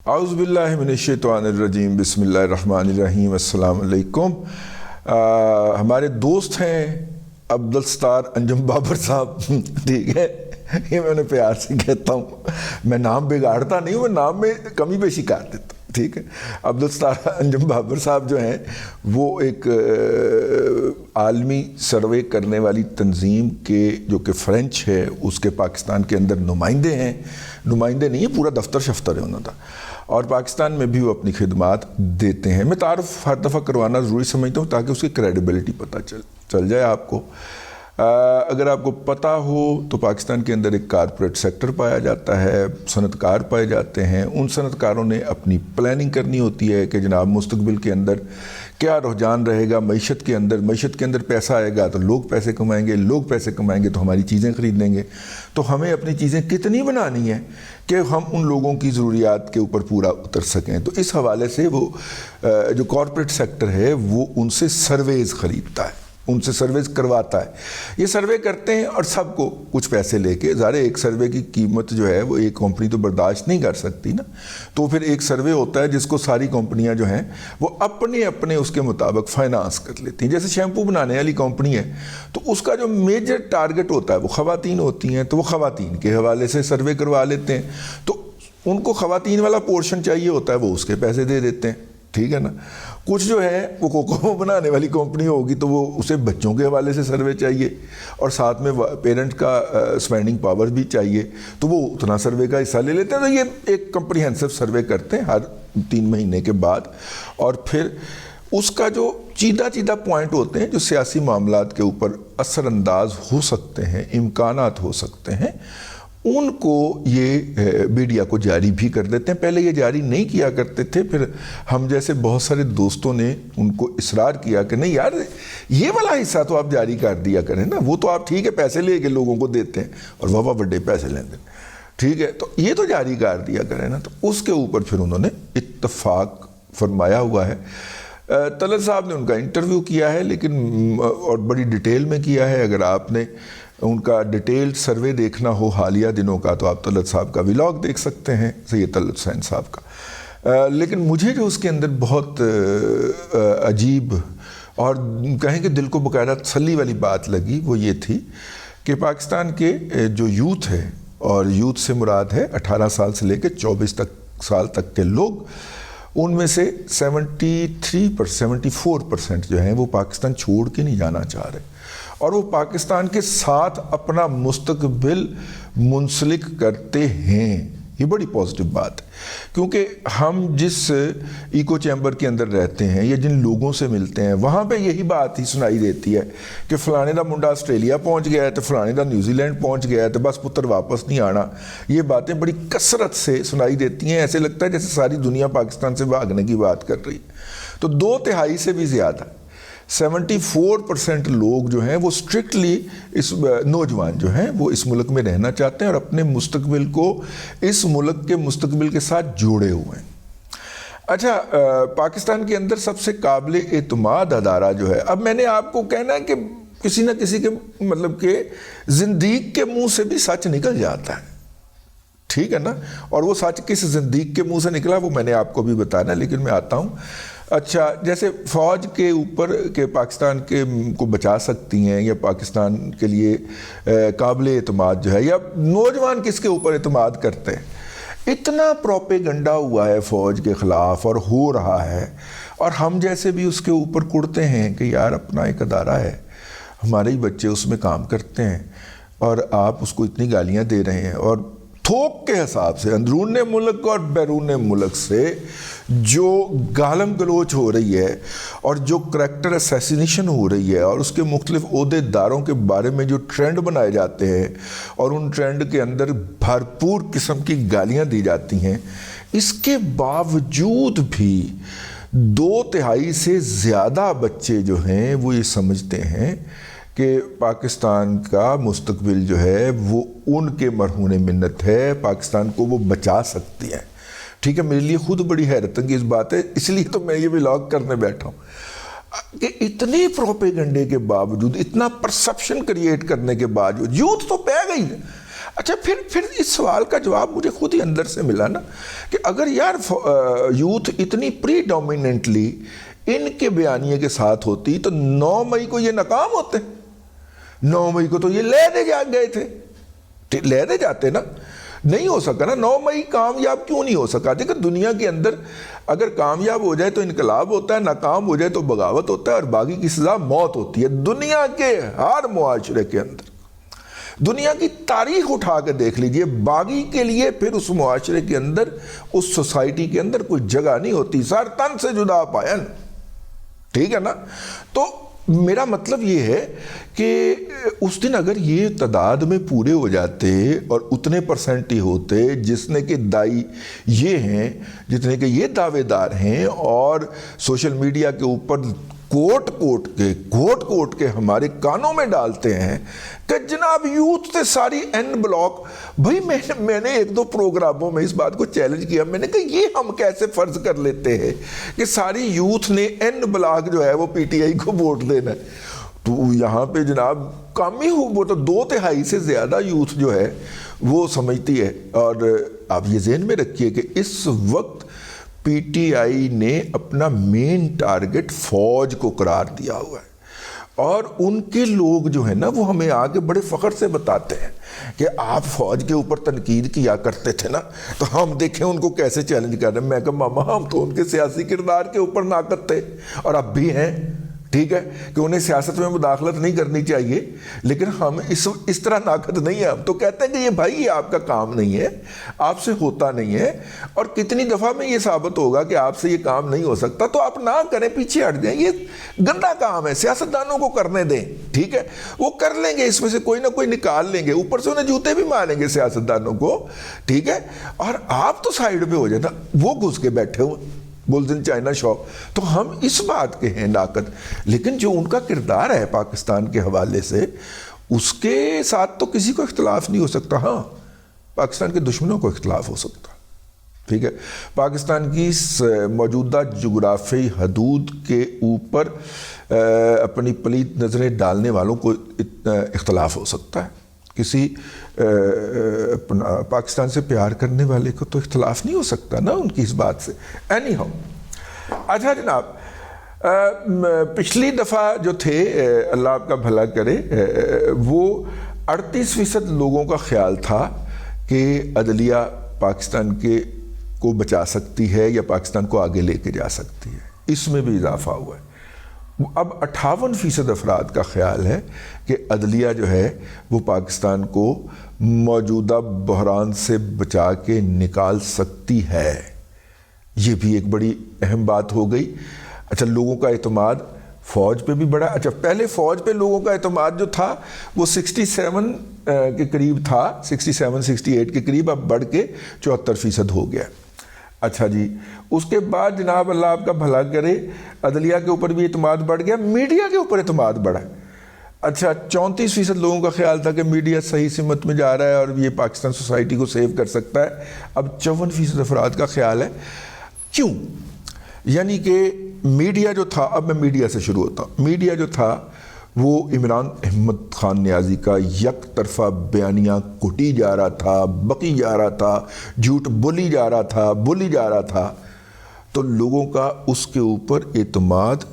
اعوذ باللہ من الشیطان الرجیم، بسم اللہ الرحمن الرحیم، السلام علیکم۔ ہمارے دوست ہیں عبدالستار انجم بابر صاحب، ٹھیک ہے، یہ میں انہیں پیار سے کہتا ہوں، میں نام بگاڑتا نہیں ہوں، میں نام میں کمی بیشی کر دیتا ہوں، ٹھیک ہے۔ عبدالستار انجم بابر صاحب جو ہیں وہ ایک عالمی سروے کرنے والی تنظیم کے جو کہ فرینچ ہے اس کے پاکستان کے اندر نمائندے ہیں، نمائندے نہیں ہیں، پورا دفتر شفتر ہے انہوں کا، اور پاکستان میں بھی وہ اپنی خدمات دیتے ہیں۔ میں تعارف ہر دفعہ کروانا ضروری سمجھتا ہوں تاکہ اس کی کریڈیبلٹی پتہ چل جائے آپ کو۔ اگر آپ کو پتہ ہو تو پاکستان کے اندر ایک کارپوریٹ سیکٹر پایا جاتا ہے، صنعت کار پائے جاتے ہیں، ان صنعت کاروں نے اپنی پلاننگ کرنی ہوتی ہے کہ جناب مستقبل کے اندر کیا رجحان رہے گا معیشت کے اندر پیسہ آئے گا تو لوگ پیسے کمائیں گے، لوگ پیسے کمائیں گے تو ہماری چیزیں خرید لیں گے، تو ہمیں اپنی چیزیں کتنی بنانی ہیں کہ ہم ان لوگوں کی ضروریات کے اوپر پورا اتر سکیں۔ تو اس حوالے سے وہ جو کارپوریٹ سیکٹر ہے وہ ان سے سرویز خریدتا ہے، ان سے سرویز کرواتا ہے، یہ سروے کرتے ہیں اور سب کو کچھ پیسے لے کے، ظاہر ایک سروے کی قیمت جو ہے وہ ایک کمپنی تو برداشت نہیں کر سکتی نا، تو پھر ایک سروے ہوتا ہے جس کو ساری کمپنیاں جو ہیں وہ اپنے اس کے مطابق فائنانس کر لیتی ہیں۔ جیسے شیمپو بنانے والی کمپنی ہے تو اس کا جو میجر ٹارگٹ ہوتا ہے وہ خواتین ہوتی ہیں، تو وہ خواتین کے حوالے سے سروے کروا لیتے ہیں، تو ان کو خواتین والا پورشن چاہیے ہوتا ہے، وہ اس کے پیسے دے دیتے ہیں، ٹھیک ہے نا۔ کچھ جو ہے وہ کوکو بنانے والی کمپنی ہوگی تو وہ اسے بچوں کے حوالے سے سروے چاہیے اور ساتھ میں پیرنٹ کا اسپینڈنگ پاور بھی چاہیے، تو وہ اتنا سروے کا حصہ لے لیتے ہیں۔ تو یہ ایک کمپریہنسو سروے کرتے ہیں ہر 3 مہینے کے بعد، اور پھر اس کا جو چیدہ پوائنٹ ہوتے ہیں جو سیاسی معاملات کے اوپر اثر انداز ہو سکتے ہیں، امکانات ہو سکتے ہیں، ان کو یہ میڈیا کو جاری بھی کر دیتے ہیں۔ پہلے یہ جاری نہیں کیا کرتے تھے، پھر ہم جیسے بہت سارے دوستوں نے ان کو اصرار کیا کہ نہیں یار یہ والا حصہ تو آپ جاری کر دیا کریں نا، وہ تو آپ ٹھیک ہے پیسے لے کے لوگوں کو دیتے ہیں اور واہ بڑے پیسے لیتے ہیں، ٹھیک ہے، تو یہ تو جاری کر دیا کریں نا۔ تو اس کے اوپر پھر انہوں نے اتفاق فرمایا ہوا ہے۔ طلعت صاحب نے ان کا انٹرویو کیا ہے، لیکن اور بڑی ڈیٹیل میں کیا ہے۔ اگر آپ نے ان کا ڈیٹیل سروے دیکھنا ہو حالیہ دنوں کا تو آپ طلعت صاحب کا ولاگ دیکھ سکتے ہیں، سید طلعت حسین صاحب کا۔ لیکن مجھے جو اس کے اندر بہت عجیب اور کہیں کہ دل کو باقاعدہ تسلی والی بات لگی وہ یہ تھی کہ پاکستان کے جو یوتھ ہے، اور یوتھ سے مراد ہے 18 سال سے لے کے 24 سال تک کے لوگ، ان میں سے 74% جو ہیں وہ پاکستان چھوڑ کے نہیں جانا چاہ رہے، اور وہ پاکستان کے ساتھ اپنا مستقبل منسلک کرتے ہیں۔ یہ بڑی پازیٹیو بات ہے، کیونکہ ہم جس ایکو چیمبر کے اندر رہتے ہیں یا جن لوگوں سے ملتے ہیں وہاں پہ یہی بات ہی سنائی دیتی ہے کہ فلانے دا منڈا آسٹریلیا پہنچ گیا ہے تو فلانے دا نیوزی لینڈ پہنچ گیا ہے تو بس پتر واپس نہیں آنا۔ یہ باتیں بڑی کثرت سے سنائی دیتی ہیں، ایسے لگتا ہے جیسے ساری دنیا پاکستان سے بھاگنے کی بات کر رہی ہے۔ تو 2/3 سے بھی زیادہ 74% لوگ جو ہیں وہ اسٹرکٹلی اس نوجوان جو ہیں وہ اس ملک میں رہنا چاہتے ہیں اور اپنے مستقبل کو اس ملک کے مستقبل کے ساتھ جوڑے ہوئے ہیں۔ اچھا، پاکستان کے اندر سب سے قابل اعتماد ادارہ جو ہے، اب میں نے آپ کو کہنا ہے کہ کسی نہ کسی کے مطلب کہ زندیق کے منہ سے بھی سچ نکل جاتا ہے، ٹھیک ہے نا، اور وہ سچ کس زندیق کے منہ سے نکلا وہ میں نے آپ کو بھی بتانا، لیکن میں آتا ہوں۔ اچھا، جیسے فوج کے اوپر کہ پاکستان کے کو بچا سکتی ہیں یا پاکستان کے لیے قابل اعتماد جو ہے، یا نوجوان کس کے اوپر اعتماد کرتے ہیں، اتنا پروپیگنڈا ہوا ہے فوج کے خلاف اور ہو رہا ہے، اور ہم جیسے بھی اس کے اوپر کڑتے ہیں کہ یار اپنا ایک ادارہ ہے، ہمارے ہی بچے اس میں کام کرتے ہیں اور آپ اس کو اتنی گالیاں دے رہے ہیں، اور تھوک کے حساب سے اندرون ملک اور بیرون ملک سے جو گالم گلوچ ہو رہی ہے اور جو کریکٹر اسیسینیشن ہو رہی ہے اور اس کے مختلف عہدے داروں کے بارے میں جو ٹرینڈ بنائے جاتے ہیں اور ان ٹرینڈ کے اندر بھرپور قسم کی گالیاں دی جاتی ہیں، اس کے باوجود بھی 2/3 سے زیادہ بچے جو ہیں وہ یہ سمجھتے ہیں کہ پاکستان کا مستقبل جو ہے وہ ان کے مرہون منت ہے، پاکستان کو وہ بچا سکتی ہیں، ٹھیک ہے۔ میرے لیے خود بڑی حیرت انگیز بات ہے، اس لیے تو میں یہ ولاگ کرنے بیٹھا ہوں کہ اتنے پروپیگنڈے کے باوجود، اتنا پرسپشن کریٹ کرنے کے باوجود یوتھ تو پہ گئی ہے۔ اچھا پھر اس سوال کا جواب مجھے خود ہی اندر سے ملا نا کہ اگر یار یوتھ اتنی پری ڈومیننٹلی ان کے بیانیے کے ساتھ ہوتی تو 9 مئی کو یہ ناکام ہوتے. 9 مئی کو تو یہ لے دے جا گئے تھے, لے دے جاتے نا. نہیں ہو سکا نا. 9 مئی کامیاب کیوں نہیں ہو سکا؟ دیکھیں دنیا کے اندر اگر کامیاب ہو جائے تو انقلاب ہوتا ہے, ناکام ہو جائے تو بغاوت ہوتا ہے, اور باغی کی سزا موت ہوتی ہے. دنیا کے ہر معاشرے کے اندر, دنیا کی تاریخ اٹھا کے دیکھ لیجئے, باغی کے لیے پھر اس معاشرے کے اندر, اس سوسائٹی کے اندر کوئی جگہ نہیں ہوتی. سر تن سے جدا پائن, ٹھیک ہے نا. تو میرا مطلب یہ ہے کہ اس دن اگر یہ تعداد میں پورے ہو جاتے اور اتنے پرسنٹ ہی ہوتے جتنے کے دائی یہ ہیں, جتنے کے یہ دعوے دار ہیں, اور سوشل میڈیا کے اوپر کوٹ کے ہمارے کانوں میں ڈالتے ہیں کہ جناب یوتھ سے ساری این بلاک. بھائی میں نے 1-2 پروگراموں میں اس بات کو چیلنج کیا. میں نے کہا یہ ہم کیسے فرض کر لیتے ہیں کہ ساری یوتھ نے این بلاک جو ہے وہ پی ٹی آئی کو ووٹ دینا ہے. تو یہاں پہ جناب کم ہی وہ تو 2/3 سے زیادہ یوتھ جو ہے وہ سمجھتی ہے. اور آپ یہ ذہن میں رکھیے کہ اس وقت پی ٹی آئی نے اپنا مین ٹارگٹ فوج کو قرار دیا ہوا ہے, اور ان کے لوگ جو ہیں نا وہ ہمیں آگے بڑے فخر سے بتاتے ہیں کہ آپ فوج کے اوپر تنقید کیا کرتے تھے نا, تو ہم دیکھیں ان کو کیسے چیلنج کر رہے ہیں. میں کہا ماما ہم تو ان کے سیاسی کردار کے اوپر ناقد تھے, اور اب بھی ہیں, ٹھیک ہے, کہ انہیں سیاست میں مداخلت نہیں کرنی چاہیے, لیکن ہم اس طرح ناقد نہیں ہیں. ہم تو کہتے ہیں کہ یہ بھائی یہ آپ کا کام نہیں ہے, آپ سے ہوتا نہیں ہے, اور کتنی دفعہ میں یہ ثابت ہوگا کہ آپ سے یہ کام نہیں ہو سکتا تو آپ نہ کریں, پیچھے ہٹ جائیں. یہ گندا کام ہے, سیاستدانوں کو کرنے دیں, ٹھیک ہے, وہ کر لیں گے, اس میں سے کوئی نہ کوئی نکال لیں گے, اوپر سے انہیں جوتے بھی ماریں گے سیاستدانوں کو, ٹھیک ہے, اور آپ تو سائیڈ پہ ہو جاتا. وہ گھس کے بیٹھے ہوئے بولدن چائنا شاپ. تو ہم اس بات کے ہیں ناقد, لیکن جو ان کا کردار ہے پاکستان کے حوالے سے, اس کے ساتھ تو کسی کو اختلاف نہیں ہو سکتا. ہاں پاکستان کے دشمنوں کو اختلاف ہو سکتا, ٹھیک ہے, پاکستان کی موجودہ جغرافیائی حدود کے اوپر اپنی پلید نظریں ڈالنے والوں کو اختلاف ہو سکتا ہے. کسی پاکستان سے پیار کرنے والے کو تو اختلاف نہیں ہو سکتا نا ان کی اس بات سے. اینی ہاؤ, اچھا جناب, پچھلی دفعہ جو تھے, اللہ آپ کا بھلا کرے, وہ 38% لوگوں کا خیال تھا کہ عدلیہ پاکستان کو بچا سکتی ہے یا پاکستان کو آگے لے کے جا سکتی ہے. اس میں بھی اضافہ ہوا ہے. اب 58% افراد کا خیال ہے کہ عدلیہ جو ہے وہ پاکستان کو موجودہ بحران سے بچا کے نکال سکتی ہے. یہ بھی ایک بڑی اہم بات ہو گئی. اچھا, لوگوں کا اعتماد فوج پہ بھی بڑھا. اچھا, پہلے فوج پہ لوگوں کا اعتماد جو تھا وہ 67 کے قریب تھا, 67-68 کے قریب, اب بڑھ کے 74% ہو گیا. اچھا جی, اس کے بعد جناب اللہ آپ کا بھلا کرے, عدلیہ کے اوپر بھی اعتماد بڑھ گیا, میڈیا کے اوپر اعتماد بڑھا. اچھا, 34% لوگوں کا خیال تھا کہ میڈیا صحیح سمت میں جا رہا ہے اور یہ پاکستان سوسائٹی کو سیو کر سکتا ہے. اب 54% افراد کا خیال ہے. کیوں؟ یعنی کہ میڈیا جو تھا, اب میں میڈیا سے شروع ہوتا ہوں, میڈیا جو تھا وہ عمران احمد خان نیازی کا یک طرفہ بیانیہ کٹی جا رہا تھا, بکی جا رہا تھا, جھوٹ بولی جا رہا تھا, تو لوگوں کا اس کے اوپر اعتماد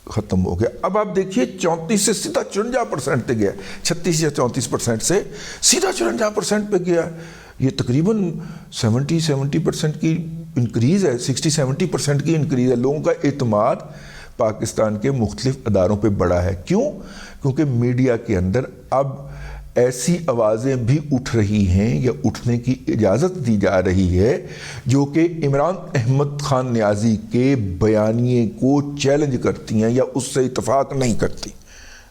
ختم ہو گیا. اب آپ دیکھیے 34 سے سیدھا 54% پہ گیا, 36 یا 34% سے سیدھا 54% پہ گیا. یہ تقریباً 70% کی انکریز ہے, 60-70% کی انکریز ہے. لوگوں کا اعتماد پاکستان کے مختلف اداروں پہ بڑا ہے. کیوں؟ کیونکہ میڈیا کے اندر اب ایسی آوازیں بھی اٹھ رہی ہیں یا اٹھنے کی اجازت دی جا رہی ہے جو کہ عمران احمد خان نیازی کے بیانیے کو چیلنج کرتی ہیں یا اس سے اتفاق نہیں کرتی.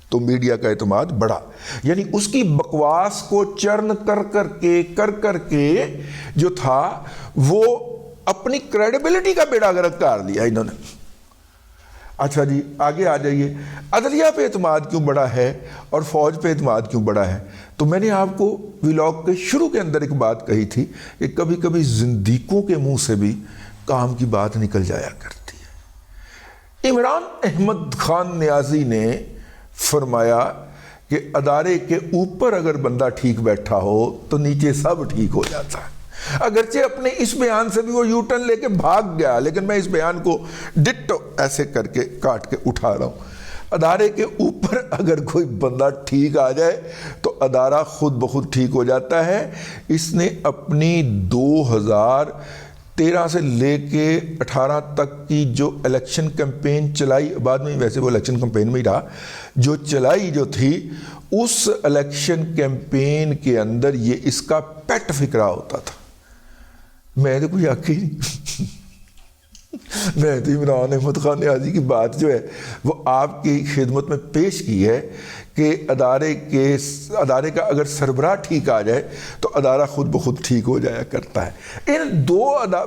تو میڈیا کا اعتماد بڑھا, یعنی اس کی بکواس کو چرن کر کے جو تھا وہ اپنی کریڈیبلٹی کا بیڑا غرق کر لیا انہوں نے. اچھا جی, آگے آ جائیے, عدلیہ پہ اعتماد کیوں بڑھا ہے اور فوج پہ اعتماد کیوں بڑھا ہے؟ تو میں نے آپ کو ویلاگ کے شروع کے اندر ایک بات کہی تھی کہ کبھی کبھی زندیقوں کے منہ سے بھی کام کی بات نکل جایا کرتی ہے. عمران احمد خان نیازی نے فرمایا کہ ادارے کے اوپر اگر بندہ ٹھیک بیٹھا ہو تو نیچے سب ٹھیک ہو جاتا ہے. اگرچہ اپنے اس بیان سے بھی وہ یو ٹرن لے کے بھاگ گیا، لیکن میں اس بیان کو ڈٹو ایسے کر کے کاٹ کے اٹھا رہا ہوں. ادارے کے اوپر اگر کوئی بندہ ٹھیک آ جائے تو ادارہ خود بخود ٹھیک ہو جاتا ہے. اس نے اپنی 2013 سے لے کے 18 تک کی جو الیکشن کیمپین چلائی، بعد میں ویسے وہ الیکشن کیمپین میں ہی رہا، جو چلائی جو تھی، اس الیکشن کیمپین کے اندر یہ اس کا پیٹ فقرہ ہوتا تھا. میں تو کوئی آخی نہیں، میں تو عمران احمد خان نیازی کی بات جو ہے وہ آپ کی خدمت میں پیش کی ہے کہ ادارے کا اگر سربراہ ٹھیک آ جائے تو ادارہ خود بخود ٹھیک ہو جایا کرتا ہے. ان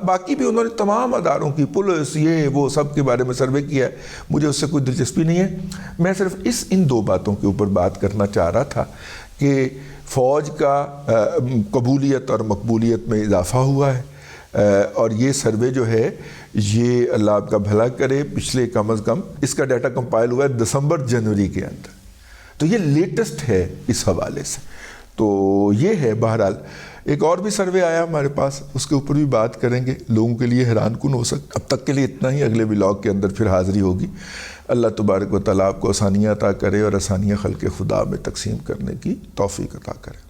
باقی بھی انہوں نے تمام اداروں کی، پولیس، یہ وہ سب کے بارے میں سروے کیا ہے، مجھے اس سے کوئی دلچسپی نہیں ہے. میں صرف ان 2 باتوں کے اوپر بات کرنا چاہ رہا تھا کہ فوج کا قبولیت اور مقبولیت میں اضافہ ہوا ہے، اور یہ سروے جو ہے یہ اللہ آپ کا بھلا کرے، پچھلے کم از کم اس کا ڈیٹا کمپائل ہوا ہے دسمبر جنوری کے اندر، تو یہ لیٹسٹ ہے اس حوالے سے. تو یہ ہے. بہرحال ایک اور بھی سروے آیا ہمارے پاس، اس کے اوپر بھی بات کریں گے، لوگوں کے لیے حیران کن ہو سکتا. اب تک کے لیے اتنا ہی، اگلے ولاگ کے اندر پھر حاضری ہوگی. اللہ تبارک و تعالیٰ آپ کو آسانیاں عطا کرے اور آسانیاں خلق خدا میں تقسیم کرنے کی توفیق عطا کرے.